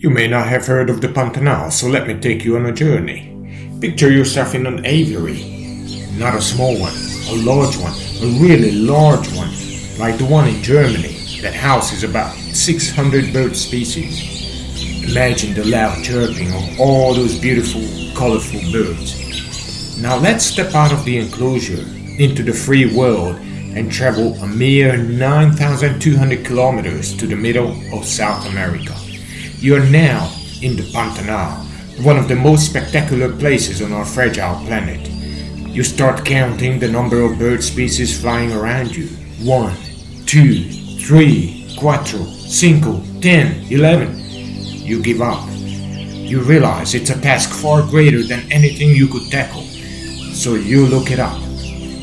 You may not have heard of the Pantanal, so let me take you on a journey. Picture yourself in an aviary. Not a small one, a large one, a really large one, like the one in Germany that houses about 600 bird species. Imagine the loud chirping of all those beautiful, colorful birds. Now let's step out of the enclosure into the free world and travel a mere 9,200 kilometers to the middle of South America. You are now in the Pantanal, one of the most spectacular places on our fragile planet. You start counting the number of bird species flying around you. 1, 2, 3, 4, 5, 10, 11. You give up. You realize it's a task far greater than anything you could tackle. So you look it up.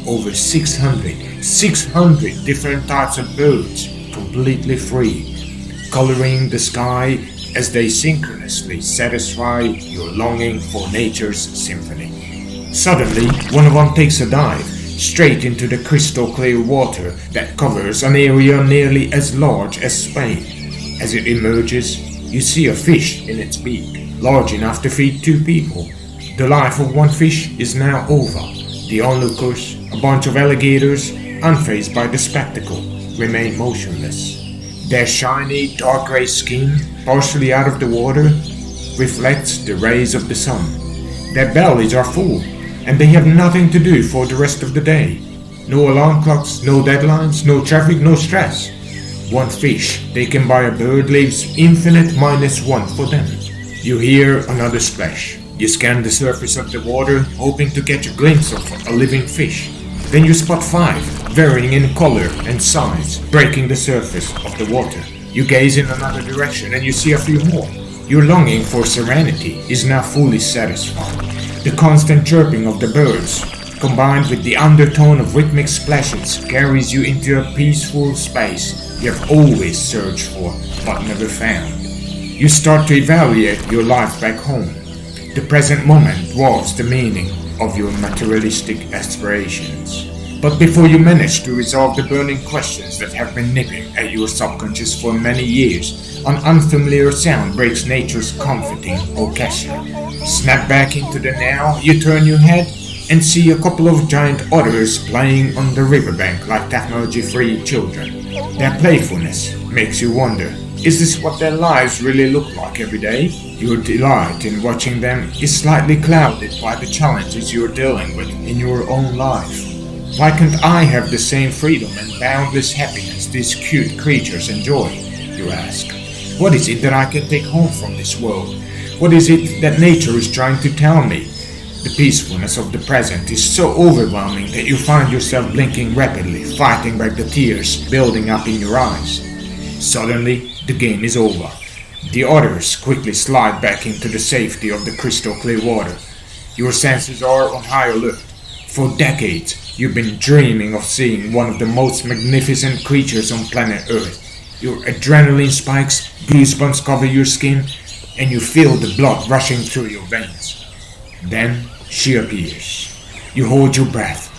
Over 600 different types of birds, completely free, coloring the sky as they synchronously satisfy your longing for nature's symphony. Suddenly, one of them takes a dive straight into the crystal clear water that covers an area nearly as large as Spain. As it emerges, you see a fish in its beak, large enough to feed 2 people. The life of one fish is now over. The onlookers, a bunch of alligators, unfazed by the spectacle, remain motionless. Their shiny, dark gray skin, partially out of the water, reflects the rays of the sun. Their bellies are full, and they have nothing to do for the rest of the day. No alarm clocks, no deadlines, no traffic, no stress. One fish taken by a bird leaves infinite -1 for them. You hear another splash. You scan the surface of the water, hoping to catch a glimpse of a living fish. Then you spot 5, varying in color and size, breaking the surface of the water. You gaze in another direction and you see a few more. Your longing for serenity is now fully satisfied. The constant chirping of the birds, combined with the undertone of rhythmic splashes, carries you into a peaceful space you have always searched for but never found. You start to evaluate your life back home. The present moment dwarfs the meaning of your materialistic aspirations. But before you manage to resolve the burning questions that have been nipping at your subconscious for many years, an unfamiliar sound breaks nature's comforting orchestra. Snap back into the now, you turn your head and see a couple of giant otters playing on the riverbank like technology-free children. Their playfulness makes you wonder, is this what their lives really look like every day? Your delight in watching them is slightly clouded by the challenges you're dealing with in your own life. Why can't I have the same freedom and boundless happiness these cute creatures enjoy, you ask? What is it that I can take home from this world? What is it that nature is trying to tell me? The peacefulness of the present is so overwhelming that you find yourself blinking rapidly, fighting back the tears building up in your eyes. Suddenly, the game is over. The otters quickly slide back into the safety of the crystal clear water. Your senses are on high alert. For decades, you've been dreaming of seeing one of the most magnificent creatures on planet Earth. Your adrenaline spikes, goosebumps cover your skin, and you feel the blood rushing through your veins. Then she appears. You hold your breath.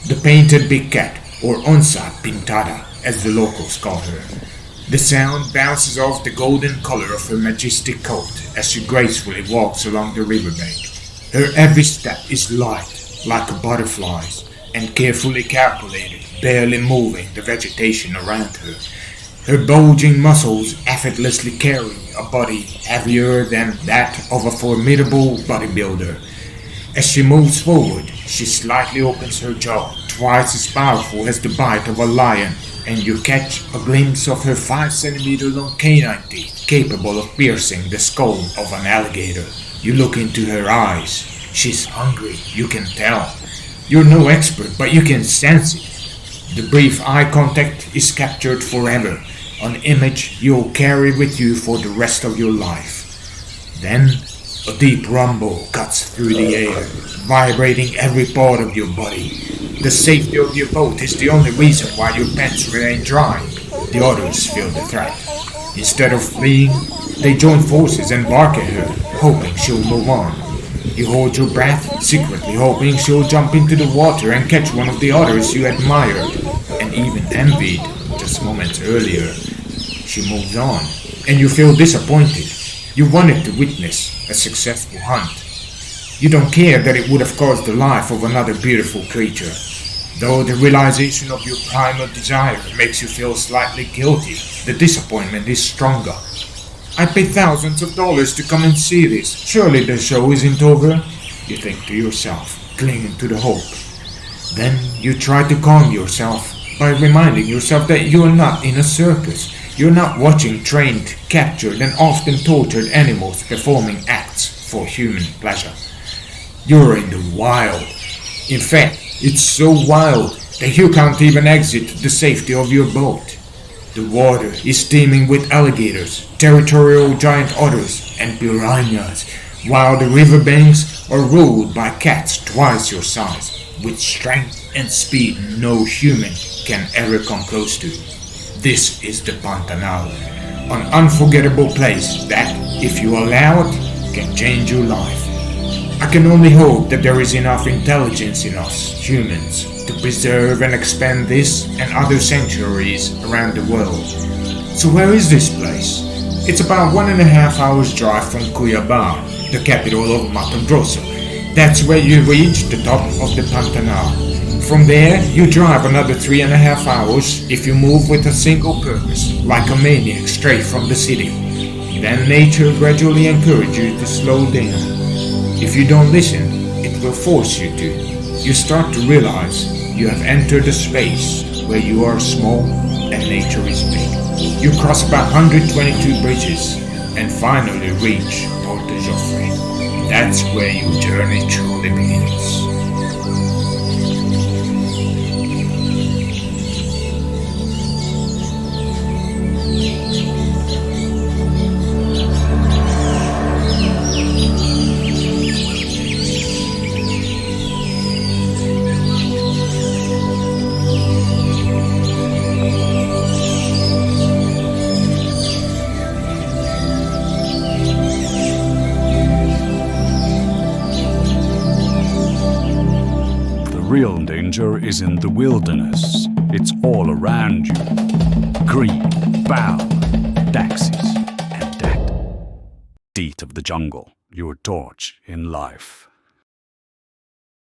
The painted big cat, or onça pintada, as the locals call her. The sound bounces off the golden color of her majestic coat as she gracefully walks along the riverbank. Her every step is light, like a butterfly's, and carefully calculated, barely moving the vegetation around her. Her bulging muscles effortlessly carry a body heavier than that of a formidable bodybuilder. As she moves forward, she slightly opens her jaw, twice as powerful as the bite of a lion, and you catch a glimpse of her 5 centimeter long canine teeth capable of piercing the skull of an alligator. You look into her eyes. She's hungry, you can tell. You're no expert, but you can sense it. The brief eye contact is captured forever, an image you'll carry with you for the rest of your life. Then, a deep rumble cuts through the air, vibrating every part of your body. The safety of your boat is the only reason why your pants remain dry. The otters feel the threat. Instead of fleeing, they join forces and bark at her, hoping she'll move on. You hold your breath, secretly hoping she'll jump into the water and catch one of the otters you admired and even envied just moments earlier. She moves on, and you feel disappointed. You wanted to witness a successful hunt. You don't care that it would have caused the life of another beautiful creature, though the realization of your primal desire makes you feel slightly guilty. The disappointment is stronger. I paid thousands of dollars to come and see this. Surely the show isn't over, you think to yourself, clinging to the hope. Then you try to calm yourself by reminding yourself that you are not in a circus. You're not watching trained, captured, and often tortured animals performing acts for human pleasure. You're in the wild. In fact, it's so wild that you can't even exit the safety of your boat. The water is teeming with alligators, territorial giant otters, and piranhas, while the riverbanks are ruled by cats twice your size, with strength and speed no human can ever come close to. This is the Pantanal, an unforgettable place that, if you allow it, can change your life. I can only hope that there is enough intelligence in us, humans, to preserve and expand this and other sanctuaries around the world. So where is this place? It's about 1.5 hours drive from Cuiabá, the capital of Mato Grosso. That's where you reach the top of the Pantanal. From there, you drive another 3.5 hours if you move with a single purpose, like a maniac straight from the city. Then nature gradually encourages you to slow down. If you don't listen, it will force you to. You start to realize you have entered a space where you are small and nature is big. You cross about 122 bridges and finally reach Porto Joffre. That's where your journey truly begins. The real danger is in the wilderness. It's all around you. Green, bow, taxis, and that. Teeth of the jungle, your torch in life.